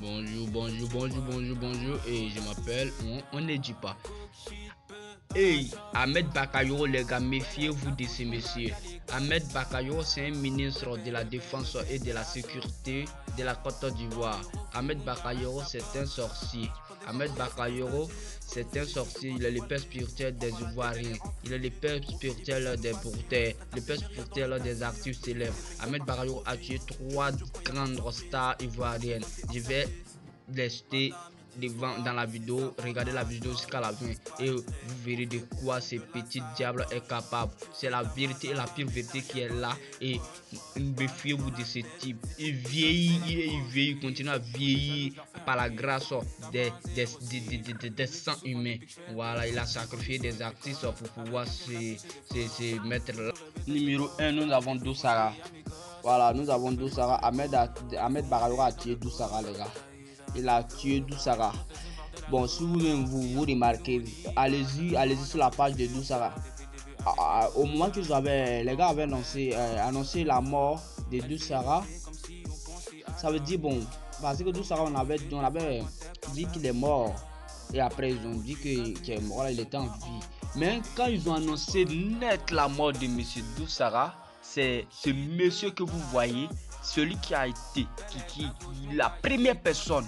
Bonjour et je m'appelle, on ne dit pas. Hey, Ahmed Bakayoko, les gars, méfiez-vous de ce monsieur. Ahmed Bakayoko, c'est un ministre de la Défense et de la Sécurité de la Côte d'Ivoire. Ahmed Bakayoko, c'est un sorcier. Ahmed Bakayoko, c'est un sorcier. Il est le père spirituel des Ivoiriens. Il est le père spirituel des porteurs, le père spirituel des artistes célèbres. Ahmed Bakayoko a tué 3 grandes stars ivoiriennes. Je vais rester devant dans la vidéo, regardez la vidéo jusqu'à la fin et vous verrez de quoi ce petit diable est capable. C'est la vérité et la pure vérité qui est là, et méfiez-vous de ce type. Il vieillit, il continue à vieillir par la grâce des sangs humains. Voilà, il a sacrifié des artistes pour pouvoir se mettre là. Numéro 1, nous avons Doussara. Voilà, nous avons Doussara. Ahmed Bakayoko a tué Doussara, les gars. Il a tué Doussara. Bon, si vous remarquez, allez-y sur la page de Doussara. Au moment que les gars avaient annoncé la mort de Doussara, ça veut dire bon, parce que Doussara on avait dit qu'il est mort, et après ils ont dit qu'il est mort, là, il était en vie. Mais quand ils ont annoncé net la mort de monsieur Doussara, c'est ce monsieur que vous voyez, celui qui a été la première personne.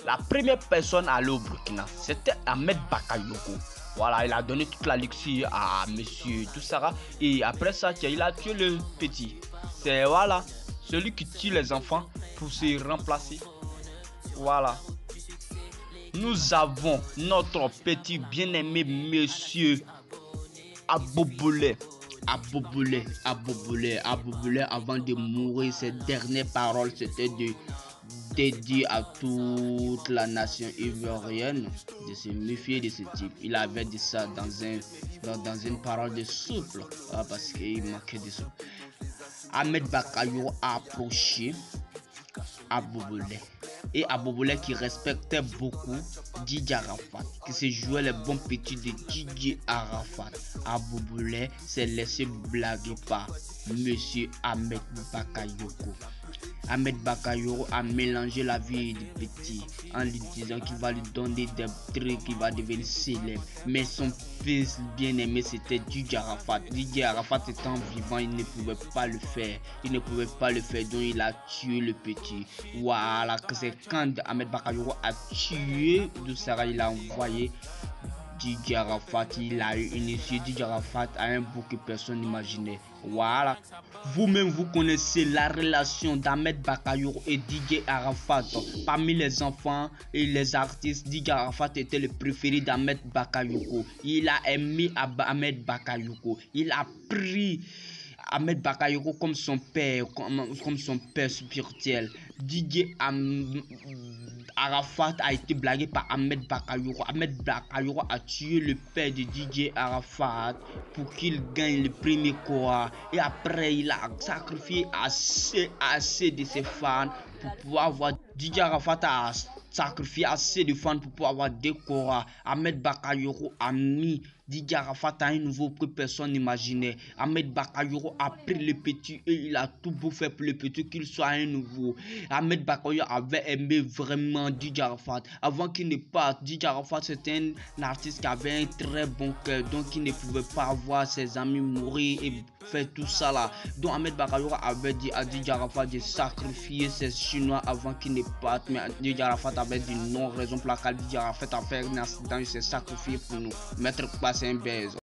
La première personne à aller au Burkina, c'était Ahmed Bakayoko. Voilà, il a donné toute la luxure à monsieur Doussara, et après ça, il a tué le petit. C'est voilà, celui qui tue les enfants pour se remplacer. Voilà. Nous avons notre petit bien-aimé monsieur Abobolé. Abobolé, avant de mourir, ses dernières paroles, c'était de dédié à toute la nation ivoirienne de se méfier de ce type. Il avait dit ça dans une parole de souple, parce qu'il manquait de souple. Ahmed Bakayoko a approché Abobolé, et Abobolé qui respectait beaucoup Didier Arafat, qui se jouait les bons petits de Didier Arafat. Abobolé s'est laissé blaguer par monsieur Ahmed Bakayoko. Ahmed Bakayoko a mélangé la vie du petit en lui disant qu'il va lui donner des trucs, qu'il va devenir célèbre. Mais son fils bien-aimé, c'était Didier Arafat. Didier Arafat étant vivant, il ne pouvait pas le faire. Donc il a tué le petit. Voilà, c'est quand Ahmed Bakayoko a tué Doussara, il a envoyé Didier Arafat. Il a initié Didier Arafat à un bout que personne n'imaginait. Voilà. Vous-même, vous connaissez la relation d'Ahmed Bakayoko et Didier Arafat. Parmi les enfants et les artistes, Didier Arafat était le préféré d'Ahmed Bakayoko. Il a aimé Ahmed Bakayoko. Il a pris Ahmed Bakayoko comme son père, comme son père spirituel. Didier Arafat a été blagué par Ahmed Bakayoko. Ahmed Bakayoko a tué le père de Didier Arafat pour qu'il gagne le premier Kora. Et après, il a sacrifié assez de ses fans pour pouvoir avoir. Didier Arafat a sacrifié assez de fans pour pouvoir avoir des Kora. Ahmed Bakayoko a mis Didier Arafat à un niveau que personne n'imaginait. Ahmed Bakayoko a pris le petit et il a tout beau fait pour le petit qu'il soit à un niveau. Ahmed Bakayoko avait aimé vraiment Didier Arafat. Avant qu'il ne parte, Didier Arafat c'était un artiste qui avait un très bon cœur, donc il ne pouvait pas voir ses amis mourir et faire tout ça là. Donc Ahmed Bakayoko avait dit à Didier Arafat de sacrifier ses Chinois avant qu'il ne parte, mais Didier Arafat avait dit non, raison pour laquelle Didier Arafat a fait un accident, il s'est sacrifié pour nous. Mettre place un baise.